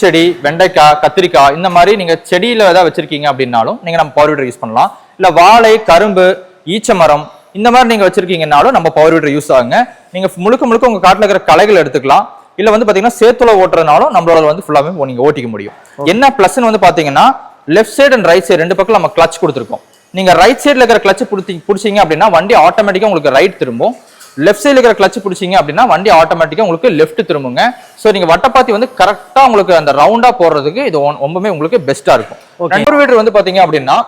செடி, வெண்டைக்காய், கத்திரிக்காய் இந்த மாதிரி நீங்க செடியில ஏதாவது வச்சிருக்கீங்க அப்படின்னாலும் நீங்க நம்ம பவர் வீடர் யூஸ் பண்ணலாம். இல்ல வாழை, கரும்பு, ஈச்ச மரம் இந்த மாதிரி நீங்க வச்சிருக்கீங்கன்னாலும் நம்ம பவர் வீடர் யூஸ் ஆகுங்க. நீங்க முழுக்க உங்க காட்டுல இருக்கிற களைகள் எடுத்துக்கலாம். இல்ல வந்து பாத்தீங்கன்னா சேத்துல ஓட்டுறதுனாலும் நம்மளோட வந்து ஃபுல்லாவே நீங்க ஓட்டிக்க முடியும். என்ன பிளஸ்ன்னு வந்து பாத்தீங்கன்னா left side and right side ரெண்டு பக்கம் நம்ம கிளச் கொடுத்துருக்கோம். நீங்க ரைட் சைடுல இருக்கிற கிளச் பிடிச்சீங்க அப்படின்னா வண்டி ஆட்டோமேட்டிக்கா உங்களுக்கு ரைட் திரும்பும். லெஃப்ட் சைடுல இருக்கிற கிளச் பிடிச்சீங்க அப்படின்னா வண்டி ஆட்டோமேட்டிக்கா உங்களுக்கு லெஃப்ட் திரும்புங்க. சோ நீங்க வட்டப்பாத்தி வந்து கரெக்டா உங்களுக்கு அந்த ரவுண்டா போடுறதுக்கு இது ரொம்பவே உங்களுக்கு பெஸ்டா இருக்கும். பவர் வீடர் வந்து பாத்தீங்க அப்படின்னா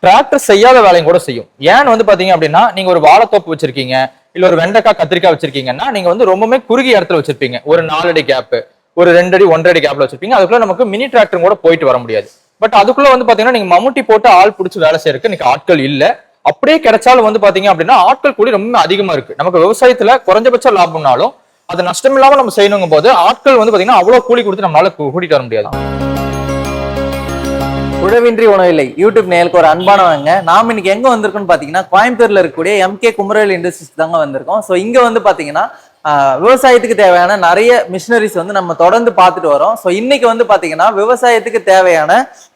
டிராக்டர் செய்யாத வேலையும் கூட செய்யும். ஏன்னு வந்து பாத்தீங்க அப்படின்னா நீங்க ஒரு வாழைத்தோப்பு வச்சிருக்கீங்க, இல்ல ஒரு வெண்டைக்காய், கத்திரிக்காய் வச்சிருக்கீங்கன்னா நீங்க வந்து ரொம்பவே குறுகிய இடத்துல வச்சிருப்பீங்க. ஒரு 4 அடி கேப், ஒரு 2 அடி 1.5 அடி கேப்ல வச்சிருப்பீங்க. அதுக்குள்ள நமக்கு மினி டிராக்டர் கூட போயிட்டு வர முடியாது. பட் அதுக்குள்ள வந்து பாத்தீங்கன்னா நீங்க மம்முட்டி போட்டு ஆள் பிடிச்சி வேலை செய்யறதுக்கு இன்னைக்கு ஆட்கள் இல்ல. அப்படியே கிடைச்சாலும் வந்து பாத்தீங்க அப்படின்னா ஆட்கள் கூலி ரொம்ப அதிகமா இருக்கு. நமக்கு விவசாயத்துல குறைஞ்சபட்ச லாபம்னாலும் அது நஷ்டம் இல்லாம நம்ம செய்யணுங்கும் போது ஆட்கள் வந்து பாத்தீங்கன்னா அவ்வளவு கூலி கொடுத்து நம்மளால கூட்டிட்டு வர முடியாது. உழவின்றி உணவில்லை யூடியூப் நேயலுக்கு ஒரு அன்பானவங்க. நாம இன்னைக்கு எங்க வந்திருக்கோம்னு பாத்தீங்கன்னா கோயம்புத்தூர்ல இருக்கக்கூடிய MK குமரவேல் இண்டஸ்ட்ரீஸ் தாங்க வந்திருக்கோம். ஸோ இங்க வந்து பாத்தீங்கன்னா விவசாயத்துக்கு தேவையான நிறைய மிஷினரிஸ் வந்து நம்ம தொடர்ந்து பார்த்துட்டு வரோம். ஸோ இன்னைக்கு வந்து பாத்தீங்கன்னா விவசாயத்துக்கு தேவையான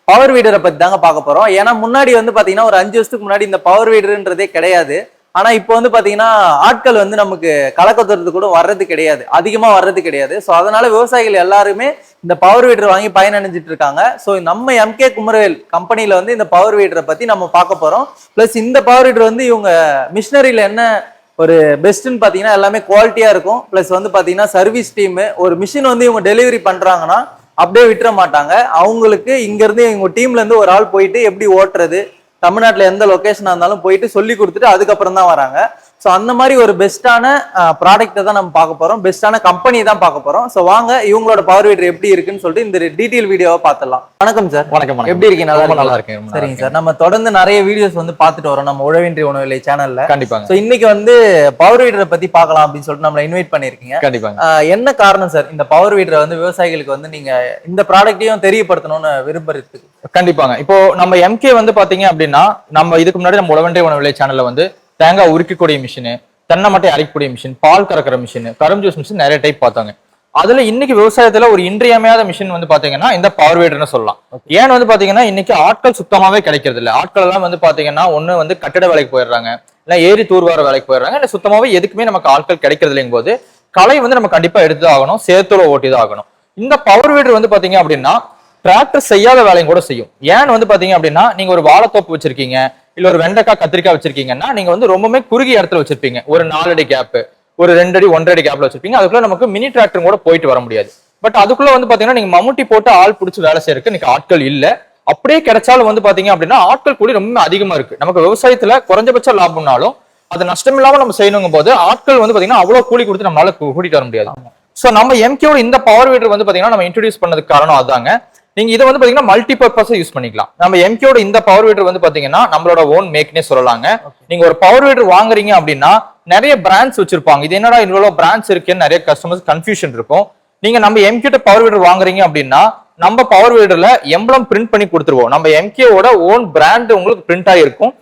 பவர் வீடரை பத்தி தாங்க பார்க்க போறோம். ஏன்னா முன்னாடி வந்து பாத்தீங்கன்னா ஒரு 5 வருஷத்துக்கு முன்னாடி இந்த பவர் வீடர்ன்றதே கிடையாது. ஆனா இப்போ வந்து பாத்தீங்கன்னா ஆட்கள் வந்து நமக்கு கலக்கத்துறது கூட வர்றது கிடையாது, அதிகமா வர்றது கிடையாது. ஸோ அதனால விவசாயிகள் எல்லாருமே இந்த பவர் வீடர் வாங்கி பயனடைஞ்சிட்டு இருக்காங்க. ஸோ நம்ம MK குமரவேல் கம்பெனில வந்து இந்த பவர் வீடரை பத்தி நம்ம பார்க்க போறோம். பிளஸ் இந்த பவர் வீடர் வந்து இவங்க மிஷினரியில என்ன ஒரு பெஸ்ட்ன்னு பாத்தீங்கன்னா எல்லாமே குவாலிட்டியா இருக்கும். பிளஸ் வந்து பாத்தீங்கன்னா சர்வீஸ் டீம் ஒரு மிஷின் வந்து இவங்க டெலிவரி பண்றாங்கன்னா அப்படியே விட்டுற மாட்டாங்க. அவங்களுக்கு இங்க இருந்து இவங்க டீம்ல இருந்து ஒரு ஆள் போயிட்டு எப்படி ஓட்டுறது, தமிழ்நாட்டுல எந்த லொகேஷனா இருந்தாலும் போயிட்டு சொல்லி கொடுத்துட்டு அதுக்கப்புறம் தான் வராங்க. ஸோ அந்த மாதிரி ஒரு பெஸ்டான ப்ராடக்ட்டை தான் நம்ம பார்க்க போறோம், பெஸ்டான கம்பெனி தான் பார்க்க போறோம். ஸோ வாங்க இவங்களோட பவர் வீடர் எப்படி இருக்குன்னு சொல்லிட்டு இந்த டீடைல் வீடியோவை பார்த்துடலாம். வணக்கம் சார். வணக்கம். எப்படி இருக்கீங்க? நல்லா இருக்கேன். சரிங்க சார். நம்ம தொடர்ந்து நிறைய வீடியோஸ் வந்து பார்த்துட்டு வரோம் நம்ம உழவின்றி உணவில்லை சேனல்ல. கண்டிப்பாங்க. ஸோ இன்னைக்கு வந்து பவர் வீடரை பத்தி பார்க்கலாம் அப்படின்னு சொல்லிட்டு நம்மளை இன்வைட் பண்ணிருக்கீங்க. கண்டிப்பாங்க. என்ன காரணம் சார் இந்த பவர் வீடரை வந்து விவசாயிகளுக்கு வந்து நீங்க இந்த ப்ராடக்ட்டையும் தெரியப்படுத்தணும்னு விரும்புறதுக்கு? கண்டிப்பாங்க. இப்போ நம்ம MK வந்து பாத்தீங்க அப்படின்னா நம்ம இதுக்கு முன்னாடி நம்ம உழவன்றி உணவில்லை சேனல்ல வந்து தேங்காய் உரிக்கக்கூடிய மிஷின், தென்னை மட்டை அரைக்கக்கூடிய மிஷின், பால் கறக்கிற மிஷின், கரும்பு ஜூஸ் மிஷின் நிறைய டைப் பார்த்தாங்க. அதுல இன்னைக்கு விவசாயத்துல ஒரு இன்றியமையாத மிஷின் வந்து பாத்தீங்கன்னா இந்த பவர் வீடர்னு சொல்லலாம். ஏன்னு வந்து பாத்தீங்கன்னா இன்னைக்கு ஆட்கள் சுத்தமாவே கிடைக்கிறது இல்லை. ஆட்கள் எல்லாம் வந்து பாத்தீங்கன்னா ஒண்ணு வந்து கட்டிட வேலைக்கு போயிடுறாங்க, இல்ல ஏரி தூர்வார வேலைக்கு போயிடுறாங்க, இல்ல சுத்தமாவே எதுக்குமே நமக்கு ஆட்கள் கிடைக்கிறது இல்லைங்கும் போது களை வந்து நம்ம கண்டிப்பா எடுத்து ஆகணும், சேத்துல ஓட்டிதான் ஆகணும். இந்த பவர் வீடர் வந்து பாத்தீங்க அப்படின்னா டிராக்டர் செய்யாத வேலையும் கூட செய்யும். ஏன்னு வந்து பாத்தீங்க அப்படின்னா நீங்க ஒரு வாழைத்தோப்பு வச்சிருக்கீங்க, இல்ல ஒரு வெண்டைக்காய், கத்திரிக்காய் வச்சிருக்கீங்கன்னா நீங்க வந்து ரொம்பவே குறுகிய இடத்துல வச்சிருப்பீங்க. ஒரு 4 அடி கேப், ஒரு 2 அடி 1.5 அடி கேப்ல வச்சிருப்பீங்க. அதுக்குள்ள நமக்கு மினி டிராக்டர் கூட போயிட்டு வர முடியாது. பட் அதுக்குள்ள வந்து பாத்தீங்கன்னா நீங்க மம்முட்டி போட்டு ஆள் பிடிச்சி வேலை செய்யறதுக்கு இன்னைக்கு ஆட்கள் இல்ல. அப்படியே கிடைச்சாலும் வந்து பாத்தீங்க அப்படின்னா ஆட்கள் கூலி ரொம்ப அதிகமா இருக்கு. நமக்கு விவசாயத்துல குறைஞ்சபட்ச லாபம்னாலும் அது நஷ்டம் இல்லாம நம்ம செய்யணுங்கும் போது ஆட்கள் வந்து பாத்தீங்கன்னா அவ்வளவு கூலி கொடுத்து நம்மளால கூட்டிட்டு வர முடியாது. சோ நம்ம MKயோட இந்த பவர் வீடர் வந்து பாத்தீங்கன்னா நம்ம இன்ட்ரோடியூஸ் பண்ணதுக்கு காரணம் அதாங்க. நீங்க இதை வந்து பாத்தீங்கன்னா மல்டி பர்பஸ் யூஸ் பண்ணிக்கலாம். நம்ம MKயோட இந்த பவர் வீடர் வந்து பாத்தீங்கன்னா நம்மளோட ஓன் மேக்னே சொல்லலாங்க. நீங்க ஒரு பவர் வீடர் வாங்குறீங்க அப்படின்னா நிறைய பிராண்ட்ஸ் வச்சிருப்பாங்க. இது என்னடா இவ்வளவு பிராண்ட்ஸ் இருக்குன்னு நிறைய கஸ்டமர்ஸ் கன்ஃபியூஷன் இருக்கும். நீங்க நம்ம MKட்ட பவர் வீடர் வாங்குறீங்க அப்படின்னா நம்ம பவர் வீடர்ல எம்பளம் பிரிண்ட் பண்ணி கொடுத்துருவோம். நம்ம MKயோட ஓன் பிராண்ட் உங்களுக்கு பிரிண்ட் ஆகிருக்கும்.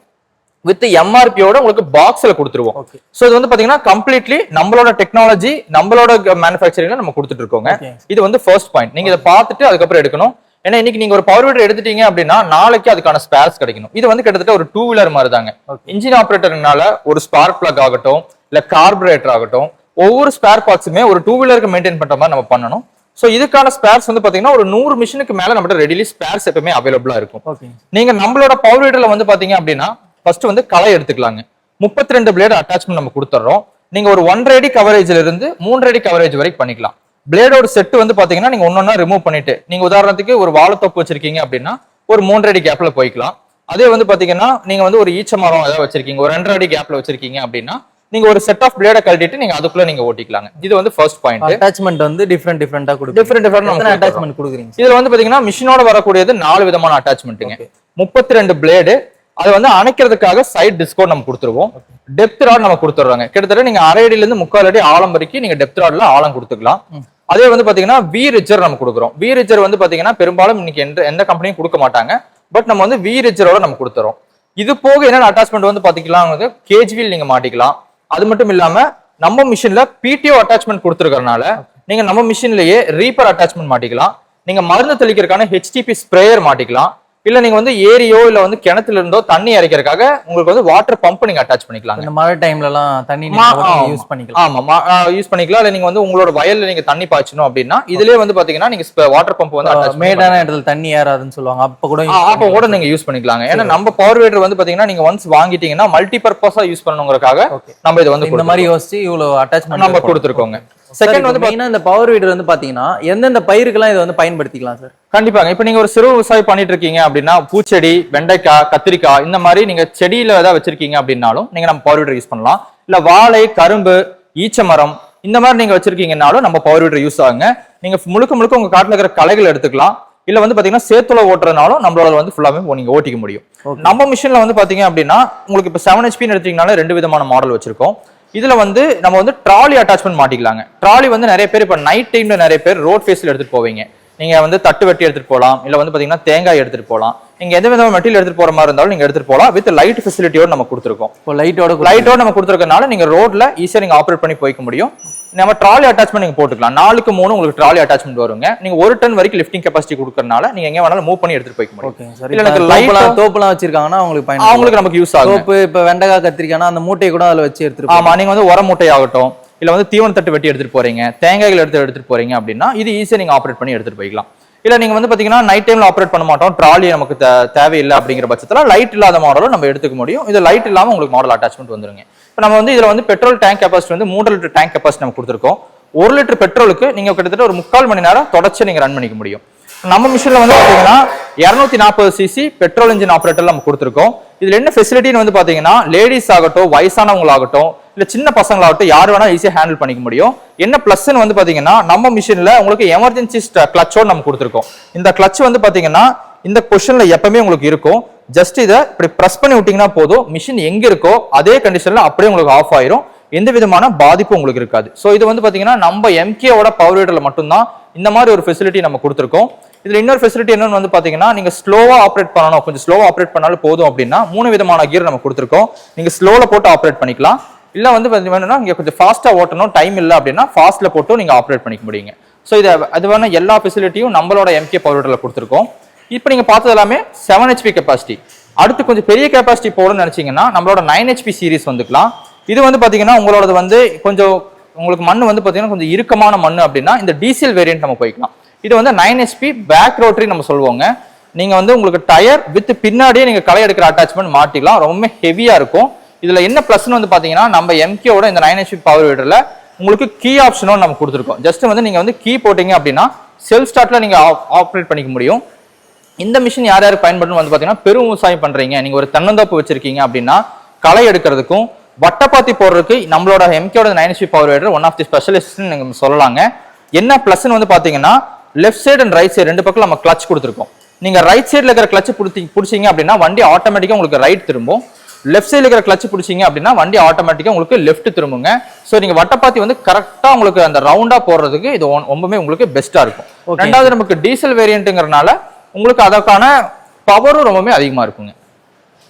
வித் MRPயோட உங்களுக்கு பாக்ஸ்ல கொடுத்துருவோம். சோ இது வந்து பாத்தீங்கன்னா கம்ப்ளீட்லி நம்மளோட டெக்னாலஜி, நம்மளோட மேனுஃபேக்சரிங்ல நம்ம கொடுத்துட்டு இருக்கோங்க. இது வந்து ஃபர்ஸ்ட் பாயிண்ட். நீங்க இதை பார்த்துட்டு அதுக்கப்புறம் எடுக்கணும். ஏன்னா இன்னைக்கு நீங்க ஒரு பவர் வீடர் எடுத்துட்டீங்க அப்படின்னா நாளைக்கு அதுக்கான ஸ்பேர்ஸ் கிடைக்கணும். இது வந்து கிட்டத்தட்ட ஒரு 2 வீலர் மாதிரி தாங்க. இன்ஜின் ஆபரேட்டர்னால ஒரு ஸ்பார்க் பிளக் ஆகட்டும், இல்ல கார்பரேட்டர் ஆகட்டும், ஒவ்வொரு ஸ்பேர் பார்ட்ஸுமே ஒரு 2 வீலருக்கு மெயின்டைன் பண்ற மாதிரி நம்ம பண்ணணும். சோ இதுக்கான ஸ்பேர்ஸ் வந்து பாத்தீங்கன்னா ஒரு 100 மிஷினுக்கு மேல நம்மகிட்ட ரெடிலி ஸ்பேர்ஸ் எப்பவுமே அவைலபிளா இருக்கும். நீங்க நம்மளோட பவர் வீடர்ல வந்து பாத்தீங்க அப்படின்னா ஃபர்ஸ்ட் வந்து களை எடுத்துக்கலாங்க. 32 பிளேடு அட்டாச்மெண்ட் நம்ம கொடுத்துறோம். நீங்க ஒரு 1.5 அடி கவரேஜ்ல இருந்து 3 அடி கவரேஜ் வரைக்கும் பண்ணிக்கலாம். பிளேடோட செட் வந்து பாத்தீங்கன்னா நீங்க ஒன்னொன்னா ரிமூவ் பண்ணிட்டு நீங்க உதாரணத்துக்கு ஒரு வாழைத்தோப்பு வச்சிருக்கீங்க அப்படின்னா ஒரு 3 அடி கேப்ல போய்க்கலாம். அதே வந்து பாத்தீங்கன்னா நீங்க வந்து ஒரு ஈச்ச மரம் ஏதாவது வச்சிருக்கீங்க, ஒரு 2.5 அடி கேப்ல வச்சிருக்கீங்க அப்படின்னா நீங்க ஒரு செட் ஆஃப் பிளேட கழட்டிட்டு நீங்க அதுக்குள்ள நீங்க ஓட்டிக்கலாங்க. இது வந்து ஃபர்ஸ்ட் பாயிண்ட். அட்டாச்மெண்ட் வந்து டிஃபரெண்டா கொடுக்கும். டிஃபரெண்ட் அட்டாச்மெண்ட் கொடுக்குறீங்க. இதுல வந்து பாத்தீங்கன்னா மிஷினோட வரக்கூடியது 4 விதமான அட்டாச்மெண்ட்டுங்க. 32 பிளேடு, அதை வந்து அணைக்கிறதுக்காக சைட் டிஸ்கோ நம்ம கொடுத்துருவோம். டெப்த் ராட் நம்ம கொடுத்துறாங்க. கிட்டத்தட்ட நீங்க 1/2 அடியில இருந்து 3/4 அடி ஆழம் வரைக்கும் நீங்க டெப்த் ராட்ல ஆழம் கொடுத்துக்கலாம். அதே வந்து பாத்தீங்கன்னா வி ரிச்சர் நம்ம கொடுக்குறோம். வி ரிச்சர் வந்து பாத்தீங்கன்னா பெரும்பாலும் இன்னைக்கு எந்த கம்பெனியும் கொடுக்க மாட்டாங்க. பட் நம்ம வந்து வி ரிச்சரோட நம்ம கொடுத்துறோம். இது போக என்னென்ன அட்டாச்மெண்ட் வந்து பாத்தீங்கன்னா கேஜ் வீல் நீங்க மாட்டிக்கலாம். அது மட்டும் இல்லாம நம்ம மிஷின்ல PTO அட்டாச்மெண்ட் கொடுத்துருக்கறனால நீங்க நம்ம மிஷின்லயே ரீப்பர் அட்டாச்மெண்ட் மாட்டிக்கலாம். நீங்க மருந்து தெளிக்கிறதுக்கான ஹெச்டிபி ஸ்ப்ரேயர் மாட்டிக்கலாம். இல்ல நீங்க வந்து ஏரியோ இல்ல வந்து கிணத்துல இருந்தோ தண்ணி இறைக்கிறதுக்காக உங்களுக்கு வந்து வாட்டர் பம்ப் நீங்க அட்டாச் பண்ணிக்கலாம். இந்த மழை டைம்ல எல்லாம் தண்ணி யூஸ் பண்ணிக்கலாம். ஆமா, யூஸ் பண்ணிக்கலாம். இல்ல நீங்க வந்து உங்களோட வயல்ல நீங்க தண்ணி பாய்ச்சணும் அப்படின்னா இதுலயே வந்து பாத்தீங்கன்னா நீங்க வாட்டர் பம்ப் வந்து அட்டாச் மேடான இடத்துல தண்ணி ஏறாதுன்னு சொல்லுவாங்க, அப்ப கூட நீங்க யூஸ் பண்ணிக்கலாங்க. ஏன்னா நம்ம பவர் வீடர் வந்து பாத்தீங்கன்னா நீங்க ஒன்ஸ் வாங்கிட்டீங்கன்னா மல்டி பர்பஸா யூஸ் பண்ணணுங்கிறதுக்காக நம்ம இது வந்து இந்த மாதிரி யோசிச்சு இவ்வளவு அட்டாச்மெண்ட் நம்ம கொடுத்துருக்கோங்க. செகண்ட் வந்து பாத்தீங்கன்னா இந்த பவர் வீடர் வந்து பாத்தீங்கன்னா எந்தெந்த பயிருக்கெல்லாம் இதை வந்து பயன்படுத்திக்கலாம் சார்? கண்டிப்பாங்க. இப்ப நீங்க ஒரு சிறு விவசாயம் பண்ணிட்டு இருக்கீங்க அப்படின்னா பூச்செடி, வெண்டைக்காய், கத்திரிக்காய் இந்த மாதிரி நீங்க செடியில ஏதாவது வச்சிருக்கீங்க அப்படின்னாலும் நீங்க நம்ம பவர் வீடர் யூஸ் பண்ணலாம். இல்ல வாழை, கரும்பு, ஈச்சமரம் இந்த மாதிரி நீங்க வச்சிருக்கீங்கன்னாலும் நம்ம பவர் வீடர் யூஸ் ஆகுங்க. நீங்க முழுக்க முழுக்க உங்க காட்டுல இருக்கிற களைகள் எடுத்துக்கலாம். இல்ல வந்து பாத்தீங்கன்னா சேத்துல ஓட்டுறதுனாலும் நம்மளால வந்து ஃபுல்லாவே நீங்க ஓட்டிக்க முடியும். நம்ம மிஷின்ல வந்து பாத்தீங்க அப்படின்னா உங்களுக்கு இப்ப 7 HP எடுத்தீங்கனாலே 2 விதமான மாடல் வச்சிருக்கோம். இதுல வந்து நம்ம வந்து ட்ராலி அட்டாச்மெண்ட் மாட்டிக்கலாங்க. ட்ராலி வந்து நிறைய பேர் இப்ப நைட் டைம்ல நிறைய பேர் ரோட் ஃபேஸ்ல எடுத்துட்டு போவீங்க. நீங்க வந்து தட்டு வெட்டி எடுத்துட்டு போகலாம், இல்ல வந்து பாத்தீங்கன்னா தேங்காய் எடுத்துட்டு போகலாம். நீங்க எந்த விதமான மெட்டீரியல் எடுத்துட்டு போற மாதிரி இருந்தாலும் நீங்க எடுத்துட்டு போகலாம். வித் லைட் ஃபெசிலிட்டியோட நம்ம கொடுத்துருக்கோம். லைட்டோட நம்ம கொடுத்துருக்கனால நீங்க ரோட்ல ஈஸியா நீங்க ஆப்ரேட் பண்ணி போய்க்க முடியும். நம்ம ட்ராலி அட்டாச்மெண்ட் நீங்க போட்டுக்கலாம். 4க்கு 3 உங்களுக்கு ட்ராலி அட்டாச்மெண்ட் வருங்க. நீங்க 1 டன் வரைக்கும் லிஃப்டிங் கெபாசிட்டி கொடுக்கறனால நீங்க எங்க வேணாலும் மூவ் பண்ணி எடுத்துட்டு போய்க்க முடியும். இல்ல எனக்கு தோப்புலாம் வச்சிருக்காங்கன்னா அவங்களுக்கு நமக்கு யூஸ் ஆகும். தோப்பு இப்ப வெண்டைக்காய், கத்திரிக்காய்னா அந்த மூட்டையை கூட அதுல வச்சு எடுத்துட்டு ஆமா, நீங்க வந்து உர மூட்டை ஆகட்டும், இல்ல வந்து தீவன தட்டு வெட்டி எடுத்துட்டு போறீங்க, தேங்காய்கள் எடுத்துட்டு போறீங்க அப்படின்னா இது ஈஸியா நீங்க ஆப்ரேட் பண்ணி எடுத்துட்டு போய்க்கலாம். இல்ல நீங்க வந்து பாத்தீங்கன்னா நைட் டைம்ல ஆப்ரேட் பண்ண மாட்டோம், ட்ராலி நமக்கு தேவையில்லை அப்படிங்கிற பட்சத்துல லைட் இல்லாத மாடலும் நம்ம எடுத்துக்க முடியும். இது லைட் இல்லாம உங்களுக்கு மாடல் அட்டாச்மெண்ட் வந்துருங்க. இப்ப நம்ம வந்து இதுல வந்து பெட்ரோல் டேங்க் கெபாசிட்டி வந்து 3 லிட்டர் டேங்க் கெபாசிட்டி நம்ம கொடுத்துருக்கோம். 1 லிட்டர் பெட்ரோலுக்கு நீங்க கிட்டத்தட்ட ஒரு 3/4 மணி நேரம் தொடர்ச்சி நீங்க ரன் பண்ணிக்க முடியும். நம்ம மிஷின்ல வந்து பாத்தீங்கன்னா 240 cc பெட்ரோல் இன்ஜின் ஆபரேட்டர் நம்ம கொடுத்துருக்கோம். இதுல என்ன ஃபெசிலிட்டின்னு வந்து பாத்தீங்கன்னா லேடிஸ் ஆகட்டும், வயசானவங்களாகட்டும், இல்ல சின்ன பசங்களாகட்டும் யார் வேணா ஈஸியா ஹேண்டில் பண்ணிக்க முடியும். என்ன பிளஸ்ன்னு வந்து பாத்தீங்கன்னா நம்ம மிஷின்ல உங்களுக்கு எமர்ஜென்சி கிளச்சோட நம்ம கொடுத்துருக்கோம். இந்த கிளச் வந்து பாத்தீங்கன்னா இந்த பொசிஷன்ல எப்பவுமே உங்களுக்கு இருக்கும். ஜஸ்ட் இதை இப்படி பிரஸ் பண்ணி விட்டீங்கன்னா போதும், மிஷின் எங்க இருக்கோ அதே கண்டிஷன்ல அப்படியே உங்களுக்கு ஆஃப் ஆயிரும். எந்த விதமான பாதிப்பு உங்களுக்கு இருக்காது. சோ இது வந்து பாத்தீங்கன்னா நம்ம எம்கேவோட பவர் வீடர்ல மட்டும்தான் இந்த மாதிரி ஒரு ஃபெசிலிட்டி நம்ம கொடுத்துருக்கோம். இதுல இன்னொரு ஃபெசிலிட்டி என்னன்னு வந்து பாத்தீங்கன்னா நீங்க ஸ்லோவா ஆப்ரேட் பண்ணணும், கொஞ்சம் ஸ்லோவா ஆப்ரேட் பண்ணாலும் போதும் அப்படின்னா 3 விதமான கியர் நம்ம கொடுத்துருக்கோம். நீங்க ஸ்லோல போட்டு ஆப்ரேட் பண்ணிக்கலாம். இல்ல வந்து வேணும்னா நீங்க கொஞ்சம் ஃபாஸ்டா ஓட்டணும், டைம் இல்லை அப்படின்னா ஃபாஸ்ட்ல போட்டு நீங்க ஆப்ரேட் பண்ணிக்க முடியுங்க. ஸோ இது அதுவான எல்லா ஃபெசிலிட்டியும் நம்மளோட எம்கே பவர் வீடர்ல கொடுத்துருக்கோம். இப்போ நீங்க பார்த்தது எல்லாமே 7 HP கெப்பாசிட்டி. அடுத்து கொஞ்சம் பெரிய கெப்பாசிட்டி போடணும்னு நினைச்சீங்கன்னா நம்மளோட 9 HP சீரிஸ் வந்துக்கலாம். இது வந்து பாத்தீங்கன்னா உங்களோட வந்து கொஞ்சம் உங்களுக்கு மண் வந்து பாத்தீங்கன்னா கொஞ்சம் இறுக்கமான மண் அப்படின்னா இந்த டீசல் வேரியன்ட் நம்ம போய்க்கலாம். இது வந்து 9 HP பேக் ரோட்டரி நம்ம சொல்லுவோங்க. நீங்க வந்து உங்களுக்கு டயர் வித் பின்னாடியே நீங்க களை எடுக்கிற அட்டாச்மெண்ட் மாட்டிக்கலாம். ரொம்ப ஹெவியா இருக்கும். இதுல என்ன பிளஸ்ன்னு வந்து பாத்தீங்கன்னா நம்ம எம்கேவோட இந்த 9 HP பவர் வீடர்ல உங்களுக்கு கீ ஆப்ஷனும் நம்ம கொடுத்துருக்கோம். ஜஸ்ட் வந்து நீங்க வந்து கீ போட்டீங்க அப்படின்னா செல்ஃப் ஸ்டார்ட்ல நீங்க ஆப்ரேட் பண்ணிக்க முடியும். இந்த மிஷின் யார் யாருக்கு பயன்படும் வந்து பாத்தீங்கன்னா பெரும் விவசாயம் பண்றீங்க, நீங்க ஒரு தென்னந்தோப்பு வச்சிருக்கீங்க அப்படின்னா களை எடுக்கிறதுக்கும் வட்டப்பாத்தி போடுறதுக்கு நம்மளோட எம்கேவோட 9 HP power weeder one of the specialist நீங்க சொல்லலாங்க. என்ன பிளஸ்ன்னு வந்து பாத்தீங்கன்னா left side and right side 2 பக்கம் நம்ம கிளச் கொடுத்துருக்கோம். நீங்க ரைட் சைடுல இருக்கிற கிளச் பிடிச்சீங்க அப்படின்னா வண்டி ஆட்டோமேட்டிக்கா உங்களுக்கு ரைட் திரும்பும். லெஃப்ட் சைடுல இருக்கிற கிளச் பிடிச்சீங்க அப்படின்னா வண்டி ஆட்டோமேட்டிக்கா உங்களுக்கு லெஃப்ட் திரும்புங்க. ஸோ நீங்க வட்டப்பாத்தி வந்து கரெக்டா உங்களுக்கு அந்த ரவுண்டா போடுறதுக்கு இது ரொம்பவே உங்களுக்கு பெஸ்டா இருக்கும். ரெண்டாவது நமக்கு டீசல் வேரியன்ட்ங்கிறனால உங்களுக்கு அதற்கான பவரும் ரொம்பவே அதிகமா இருக்குங்க.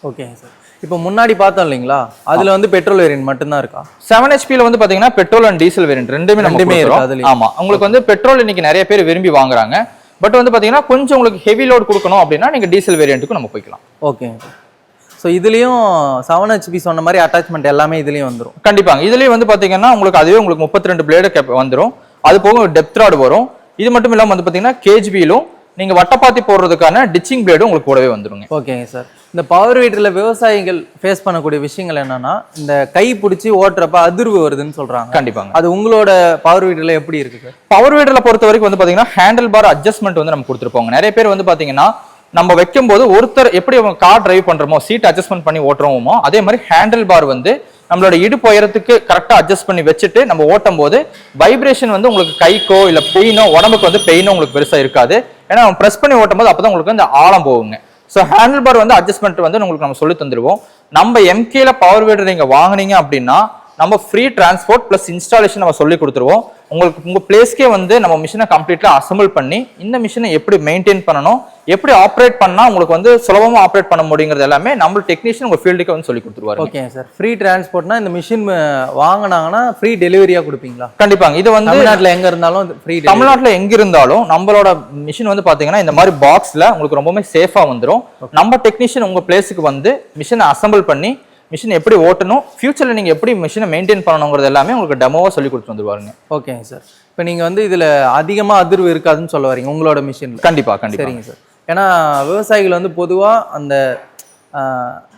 Okay sir. இப்போ முன்னாடி பார்த்தோம் இல்லைங்களா, அதுல வந்து பெட்ரோல் வேரியன்ட் மட்டும்தான் இருக்கா? 7 HP ல வந்து பாத்தீங்கன்னா பெட்ரோல் அண்ட் டீசல் வேரியன்ட் ரெண்டுமே இருக்கு. ஆமா, உங்களுக்கு வந்து பெட்ரோல் இன்னைக்கு நிறைய பேர் விரும்பி வாங்குறாங்க. பட் வந்து பாத்தீங்கன்னா கொஞ்சம் உங்களுக்கு ஹெவி லோட் கொடுக்கணும் அப்படின்னா நீங்க டீசல் வேரியன்ட்டுக்கு நம்ம போய்க்கலாம். ஓகே. ஸோ இதுலயும் 7 HP சொன்ன மாதிரி அட்டாச்மெண்ட் எல்லாமே இதுலயும் வந்துடும். கண்டிப்பாங்க. இதுலயும் வந்து பாத்தீங்கன்னா உங்களுக்கு அதுவே உங்களுக்கு 32 பிளேடு வந்துடும். அது போக டெப்த் ராட் வரும். இது மட்டும் இல்லாம வந்து பாத்தீங்கன்னா கேஜ்பியிலும் நீங்க வட்டப்பாத்தி போடுறதுக்கான டிச்சிங் பிளேடும் உங்களுக்கு கூடவே வந்துருங்க. ஓகேங்க சார். இந்த பவர் வீடர்ல விவசாயிகள் ஃபேஸ் பண்ணக்கூடிய விஷயங்கள் என்னன்னா இந்த கை பிடிச்சி ஓட்டுறப்ப அதிர்வு வருதுன்னு சொல்றாங்க. கண்டிப்பாங்க. அது உங்களோட பவர் வீடர்ல எப்படி இருக்கு சார்? பவர் வீடர்ல பொறுத்த வரைக்கும் வந்து பாத்தீங்கன்னா ஹேண்டில் பார் அட்ஜஸ்ட்மெண்ட் வந்து நம்ம கொடுத்துருப்போங்க. நிறைய பேர் வந்து பாத்தீங்கன்னா நம்ம வைக்கும் போது ஒருத்தர் எப்படி கார் டிரைவ் பண்றோமோ சீட் அட்ஜஸ்ட்மெண்ட் பண்ணி ஓட்டுறோமோ அதே மாதிரி ஹேண்டில் பார் வந்து நம்மளோட இடுப்பு உயரத்துக்கு கரெக்டா அட்ஜஸ்ட் பண்ணி வச்சுட்டு நம்ம ஓட்டும் போது வைப்ரேஷன் வந்து உங்களுக்கு கைக்கோ இல்ல பெயினோ உடம்புக்கு வந்து பெயினோ உங்களுக்கு பெருசா இருக்காது. ஏன்னா நம்ம பிரஸ் பண்ணி ஓட்டும் போது அப்பதான் உங்களுக்கு வந்து ஆழம் போகுங்க. ஸோ ஹேண்டில் பார் வந்து அட்ஜஸ்ட்மெண்ட் வந்து உங்களுக்கு நம்ம சொல்லி தந்துருவோம். நம்ம எம்கேல பவர் வீடர் நீங்க வாங்குனீங்க அப்படின்னா நம்ம ஃப்ரீ டிரான்ஸ்போர்ட் பிளஸ் இன்ஸ்டாலேஷன் நம்ம சொல்லி கொடுத்துருவோம். உங்களுக்கு உங்க பிளேஸ்க்கே வந்து நம்ம மிஷினை கம்ப்ளீட்லா அசம்பிள் பண்ணி இந்த மிஷினை எப்படி மெயின்டைன் பண்ணணும், எப்படி ஆப்ரேட் பண்ணா உங்களுக்கு வந்து சுலபமா ஆப்ரேட் பண்ண முடியுங்கிறது எல்லாமே நம்ம டெக்னீஷியன் உங்க ஃபீல்டுக்கு வந்து சொல்லி கொடுத்துருவாரு. Okay sir. ஃப்ரீ டிரான்ஸ்போர்ட்னா இந்த மிஷின் வாங்கினாங்கன்னா ஃப்ரீ டெலிவரியா கொடுப்பீங்களா? கண்டிப்பாங்க. இது வந்து தமிழ்நாட்டுல எங்க இருந்தாலும் ஃப்ரீ. தமிழ்நாட்டுல எங்க இருந்தாலும் நம்மளோட மிஷின் வந்து பாத்தீங்கன்னா இந்த மாதிரி பாக்ஸ்ல உங்களுக்கு ரொம்பவே சேஃபா வந்துடும். நம்ம டெக்னீஷியன் உங்க பிளேஸுக்கு வந்து மிஷினை அசம்பிள் பண்ணி மிஷின் எப்படி ஓட்டணும், ஃபியூச்சர்ல நீங்க எப்படி மிஷினை மெயின்டைன் பண்ணணுங்கிறது எல்லாமே உங்களுக்கு டெமோவா சொல்லி கொடுத்து வந்துருவாருங்க. ஓகேங்க சார். இப்போ நீங்க வந்து இதுல அதிகமா அதிர்வு இருக்காதுன்னு சொல்ல வரீங்க உங்களோட மிஷின்ல? கண்டிப்பா கண்டிப்பா. சரிங்க சார். ஏன்னா விவசாயிகள் வந்து பொதுவா அந்த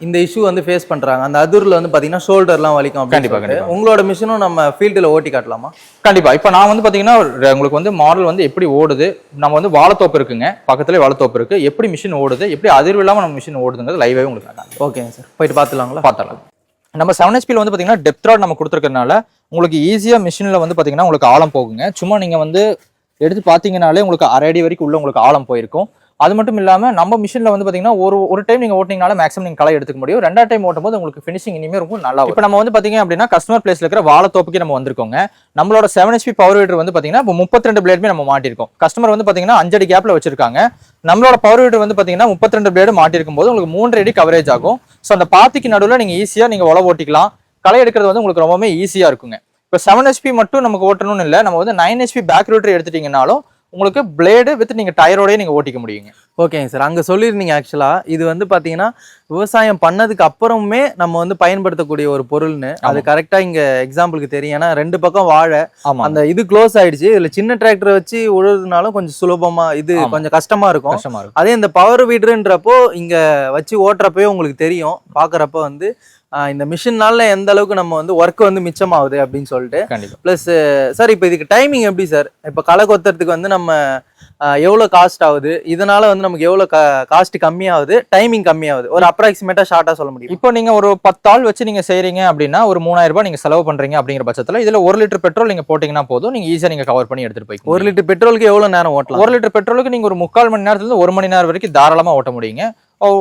இந்த இஷ்யூ வந்து ஃபேஸ் பண்றாங்க. அந்த அதிர்வுல வந்து பாத்தீங்கன்னா ஷோல்டர்லாம் வலிக்கும். கண்டிப்பா கண்டிப்பா. உங்களோட மிஷினும் நம்ம ஃபீல்டுல ஓட்டி காட்டலாமா? கண்டிப்பா. இப்போ நான் வந்து பாத்தீங்கன்னா உங்களுக்கு வந்து மாடல் வந்து எப்படி ஓடுது, நம்ம வந்து வாழைத்தோப்பு இருக்குங்க, பக்கத்துல வாழைத்தோப்பு இருக்கு, எப்படி மிஷின் ஓடுது, எப்படி அதிர்வு இல்லாம நம்ம மிஷின் ஓடுதுங்கிறது லைவாவே உங்களுக்கு காட்டுறேன். ஓகேங்க சார். போயிட்டு பாத்துலாங்களா? பாத்தலாம். நம்ம 7 HP வந்து பாத்தீங்கன்னா டெப்த் ராட் நம்ம கொடுத்துருக்கறனால உங்களுக்கு ஈஸியா மிஷின்ல வந்து பாத்தீங்கன்னா உங்களுக்கு ஆழம் போகுங்க. சும்மா நீங்க வந்து எடுத்து பாத்தீங்கன்னாலே உங்களுக்கு 1/2 அடி வரைக்கும் உள்ள உங்களுக்கு ஆழம் போயிருக்கும். அது மட்டும் இல்லாம நம்ம மிஷின்ல வந்து பாத்தீங்கன்னா ஒரு டைம் நீங்க ஓட்டினீங்கனால மேக்ஸிமம் நீங்க களை எடுத்துக்க முடியும். 2வது டைம் ஓட்டும் போது உங்களுக்கு ஃபினிஷிங் இனிமே ரொம்ப நல்லா இருக்கும். இப்போ நம்ம வந்து பாத்தீங்க அப்படின்னா கஸ்டமர் பிளேஸ்ல இருக்கிற வாழைத்தோப்புக்கு நம்ம வந்திருக்கோங்க. நம்மளோட 7 HP பவர் வீடர் வந்து பாத்தீங்கன்னா இப்போ 32 பிளேடுமே நம்ம மாட்டிருக்கோம். கஸ்டமர் வந்து பாத்தீங்கன்னா 5 அடி கேப்ல வச்சிருக்காங்க. நம்மளோட பவர் வீடர் வந்து பாத்தீங்கன்னா 32 பிளேடு மாட்டிருக்கும் போது உங்களுக்கு 3 அடி கவரேஜ் ஆகும். ஸோ அந்த பாத்திக்கு நடுவில் நீங்க ஈஸியா நீங்க உழவு ஓட்டிக்கலாம். களை எடுக்கிறது வந்து உங்களுக்கு ரொம்பவே ஈஸியா இருக்குங்க. இப்போ 7 HP மட்டும் நமக்கு ஓட்டணும்னு இல்லை, நம்ம வந்து 9 HP பேக் ரோட்டரி எடுத்துட்டீங்கன்னாலும் உங்களுக்கு பிளேடு வித் நீங்க டயரோடய நீங்க ஓட்டிக்க முடியுங்க. ஓகேங்க சார். அங்க சொல்லியிருந்தீங்க ஆக்சுவலா இது வந்து பாத்தீங்கன்னா விவசாயம் பண்ணதுக்கு அப்புறமே நம்ம வந்து பயன்படுத்தக்கூடிய ஒரு பொருள்னு. அது கரெக்டா இங்க எக்ஸாம்பிளுக்கு தெரியும். ஏன்னா 2 பக்கம் வாழை, அந்த இது க்ளோஸ் ஆயிடுச்சு. இதுல சின்ன டிராக்டர் வச்சு உழுதுனாலும் கொஞ்சம் சுலபமா இது கொஞ்சம் கஷ்டமா இருக்கும். அதே இந்த பவர் வீடர்ன்றப்போ இங்க வச்சு ஓட்டுறப்பவே உங்களுக்கு தெரியும், பாக்குறப்ப வந்து இந்த மிஷின்னால எந்த அளவுக்கு நம்ம வந்து ஒர்க் வந்து மிச்சமாகுது அப்படின்னு சொல்லிட்டு. பிளஸ் சார் இப்போ இதுக்கு டைமிங் எப்படி சார்? இப்போ களை கொத்துறதுக்கு வந்து நம்ம எவ்வளோ காஸ்ட் ஆகுது, இதனால வந்து நமக்கு எவ்வளோ காஸ்ட் கம்மியாகுது, டைமிங் கம்மியாகுது, ஒரு அப்ராக்சிமேட்டா ஷார்ட்டா சொல்ல முடியும்? இப்போ நீங்க ஒரு 10 ஆள் வச்சு நீங்க செய்றீங்க அப்படின்னா ஒரு 3000 ரூபாய் நீங்க செலவு பண்றீங்க அப்படிங்கிற பட்சத்துல இதுல 1 லிட்டர் பெட்ரோல் நீங்க போட்டீங்கன்னா போதும், நீங்க ஈஸியா நீங்க கவர் பண்ணி எடுத்துட்டு போய் 1 லிட்டர் பெட்ரோலுக்கு எவ்வளவு நேரம் ஓட்டலாம்? 1 லிட்டர் பெட்ரோலுக்கு நீங்க ஒரு 3/4 மணி நேரத்துல இருந்து 1 மணி நேரம் வரைக்கும் தாராளமா ஓட்ட முடியுங்க.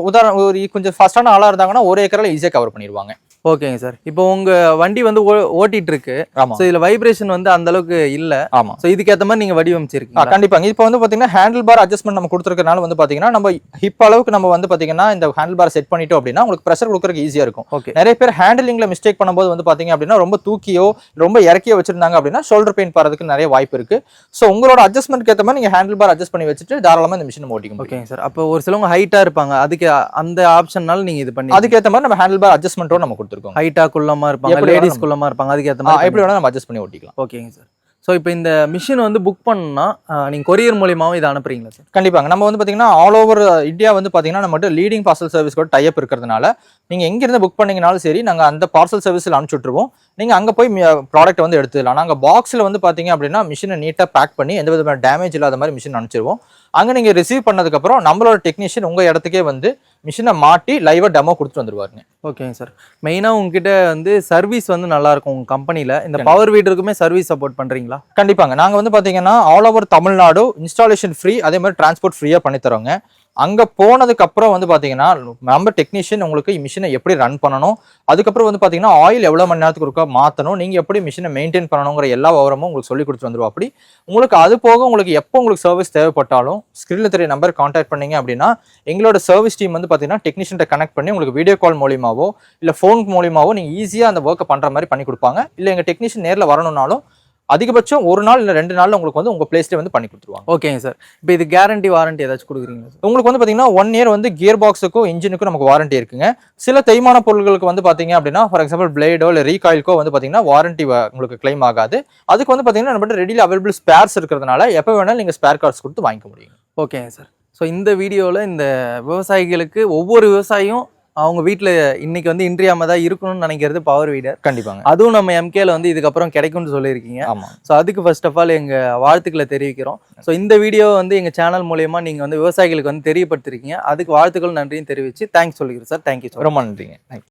உதாரணம் ஒரு கொஞ்சம் ஃபாஸ்டான ஆளா இருந்தாங்கன்னா 1 ஏக்கர்ல ஈஸியா கவர் பண்ணிடுவாங்க. ஓகேங்க சார். இப்போ உங்க வண்டி வந்து ஓட்டிட்டு இருக்கு. சோ இதுல வைப்ரேஷன் வந்து அந்த அளவுக்கு இல்ல. ஆமா. சோ இதுக்கு ஏத்த மாதிரி நீங்க வடிவமைச்சிருக்கீங்க? கண்டிப்பாங்க. இப்போ வந்து பாத்தீங்கன்னா ஹேண்டில் பார் அட்ஜஸ்ட்மெண்ட் நம்ம கொடுத்துருக்கனால வந்து பாத்தீங்கன்னா நம்ம ஹிப் அளவுக்கு நம்ம வந்து பாத்தீங்கன்னா இந்த ஹேண்டில் பார் செட் பண்ணிட்டோம் அப்படின்னா உங்களுக்கு பிரஷர் கொடுக்கறதுக்கு ஈஸியா இருக்கும். நிறைய பேர் ஹேண்டிலிங்ல மிஸ்டேக் பண்ணும்போது வந்து பாத்தீங்க அப்படின்னா ரொம்ப தூக்கியோ ரொம்ப இறக்கியோ வச்சிருந்தாங்க அப்படின்னா ஷோல்டர் பெயின் வரதுக்கு நிறைய வாய்ப்பு இருக்கு. சோ உங்களோட அட்ஜஸ்ட்மெண்ட் ஏத்த மாதிரி நீங்க ஹேண்டில் பார் அட்ஜஸ்ட் பண்ணி வச்சுட்டு தாராளமா இந்த மிஷின் ஓட்டிக்க முடியும். ஓகேங்க சார். அப்போ ஒரு சிலவங்க ஹைட்டா இருப்பாங்க, அதுக்கு அந்த ஆப்ஷன்னால நீங்க இது பண்ணி அதுக்கு ஏத்த மாதிரி நம்ம ஹேண்டில் பார் அட்ஜஸ்ட்மெண்ட்டோ நம்ம கொடுத்துருக்கோம். ஹைட்டா குள்ளமா இருப்பாங்க, லேடிஸ் குள்ளமா இருப்பாங்க, அதுக்கு ஏத்த மாதிரி எப்படி வேணா நம்ம அட்ஜஸ்ட் பண்ணி ஓட்டிக்கலாம். ஓகேங்க சார். ஸோ இப்போ இந்த மிஷின் வந்து புக் பண்ணா நீங்கள் கொரியர் மூலியமாகவும் இதை அனுப்புறீங்களா சார்? கண்டிப்பாங்க. நம்ம வந்து பார்த்தீங்கன்னா ஆல் ஓவர் இந்தியா வந்து பார்த்தீங்கன்னா நம்மகிட்ட லீடிங் பார்சல் சர்வீஸ் கூட டைப் இருக்கிறதுனால நீங்கள் எங்கேருந்து புக் பண்ணீங்கனாலும் சரி நாங்கள் அந்த பார்சல் சர்வீஸில் அனுப்பிச்சு விட்ருவோம். நீங்கள் அங்கே போய் ப்ராடக்ட் வந்து எடுத்துக்கலாம். நாங்கள் பாக்ஸில் வந்து பார்த்தீங்க அப்படின்னா மிஷினை நீட்டாக பேக் பண்ணி எந்த விதமான டேமேஜ் இல்லாத மாதிரி மிஷின் அனுப்பிச்சிருவோம். அங்கே நீங்கள் ரிசீவ் பண்ணதுக்கப்புறம் நம்மளோட டெக்னீஷியன் உங்கள் இடத்துக்கே வந்து மிஷினை மாட்டி லைவாக டெமோ கொடுத்துட்டு வந்துருவாருங்க. ஓகேங்க சார். மெயினாக உங்ககிட்ட வந்து சர்வீஸ் வந்து நல்லா இருக்கும் உங்கள் கம்பெனியில். இந்த பவர் வீடருக்குமே சர்வீஸ் சப்போர்ட் பண்ணுறீங்களா? கண்டிப்பாங்க. நாங்கள் வந்து பார்த்தீங்கன்னா all over Tamil Nadu installation free, அதே மாதிரி டிரான்ஸ்போர்ட் ஃப்ரீயாக பண்ணி தரோங்க. அங்கே போனதுக்கு அப்புறம் வந்து பார்த்தீங்கன்னா நம்ம டெக்னீஷியன் உங்களுக்கு மிஷினை எப்படி ரன் பண்ணணும், அதுக்கப்புறம் வந்து பார்த்தீங்கன்னா ஆயில் எவ்வளோ மணி நேரத்துக்கு ஒருக்கா மாற்றணும், நீங்கள் எப்படி மிஷினை மெயின்டைன் பண்ணணுங்கிற எல்லா விவரமும் உங்களுக்கு சொல்லி கொடுத்து வந்துருவோம். அப்படி உங்களுக்கு அது போக உங்களுக்கு எப்போ உங்களுக்கு சர்வீஸ் தேவைப்பட்டாலும் ஸ்க்ரீனில் தெரிய நம்பர் கான்டாக்ட் பண்ணீங்க அப்படின்னா எங்களோட சர்வீஸ் டீம் வந்து பார்த்தீங்கன்னா டெக்னீஷியன்ட்ட கனெக்ட் பண்ணி உங்களுக்கு வீடியோ கால் மூலியமாவோ இல்லை ஃபோன் மூலியமாவோ நீங்கள் ஈஸியாக அந்த ஒர்க்கை பண்ணுற மாதிரி பண்ணி கொடுப்பாங்க. இல்லை எங்கள் டெக்னீஷியன் நேரில் வரணும்னாலும் அதிகபட்சம் 1 நாள் இல்லை 2 நாள்ல உங்களுக்கு வந்து உங்க பிளேஸ்ல வந்து பண்ணி கொடுத்துருவாங்க. ஓகேங்க சார். இப்போ இது கேரண்டி வாரண்டி ஏதாச்சும் கொடுக்குறீங்களா சார்? உங்களுக்கு வந்து பாத்தீங்கன்னா 1 இயர் வந்து கியர் பாக்ஸுக்கும் இன்ஜினுக்கும் நமக்கு வாரண்டி இருக்குங்க. சில தேய்மான பொருட்களுக்கு வந்து பாத்தீங்க அப்படின்னா ஃபார் எக்ஸாம்பிள் பிளேடோ இல்லை ரீகாயில்க்கோ வந்து பாத்தீங்கன்னா வாரண்டி உங்களுக்கு கிளைம் ஆகாது. அதுக்கு வந்து பாத்தீங்கன்னா நம்ம ரெடியில் அவைலபிள் ஸ்பேர்ஸ் இருக்கிறதுனால எப்போ வேணாலும் நீங்க ஸ்பேர் கார்ட்ஸ் கொடுத்து வாங்கிக்க முடியும். ஓகேங்க சார். ஸோ இந்த வீடியோவில் இந்த விவசாயிகளுக்கு ஒவ்வொரு விவசாயியும் அவங்க வீட்டில் இன்னைக்கு வந்து இன்றியாம தான் இருக்கணும்னு நினைக்கிறது பவர் வீடர். கண்டிப்பாங்க. அதுவும் நம்ம எம்கேல வந்து இதுக்கப்புறம் கிடைக்கும்னு சொல்லியிருக்கீங்க. ஆமா. ஸோ அதுக்கு ஃபர்ஸ்ட் ஆஃப் ஆல் எங்கள் வாழ்த்துக்களை தெரிவிக்கிறோம். ஸோ இந்த வீடியோ வந்து எங்கள் சேனல் மூலயமா நீங்கள் வந்து விவசாயிகளுக்கு வந்து தெரியப்படுத்திருக்கீங்க. அதுக்கு வாழ்த்துக்கள் நன்றியும் தெரிவித்து தேங்க்ஸ் சொல்லிக்கிறேன் சார். Thank you sir. ரொம்ப நன்றிங்க.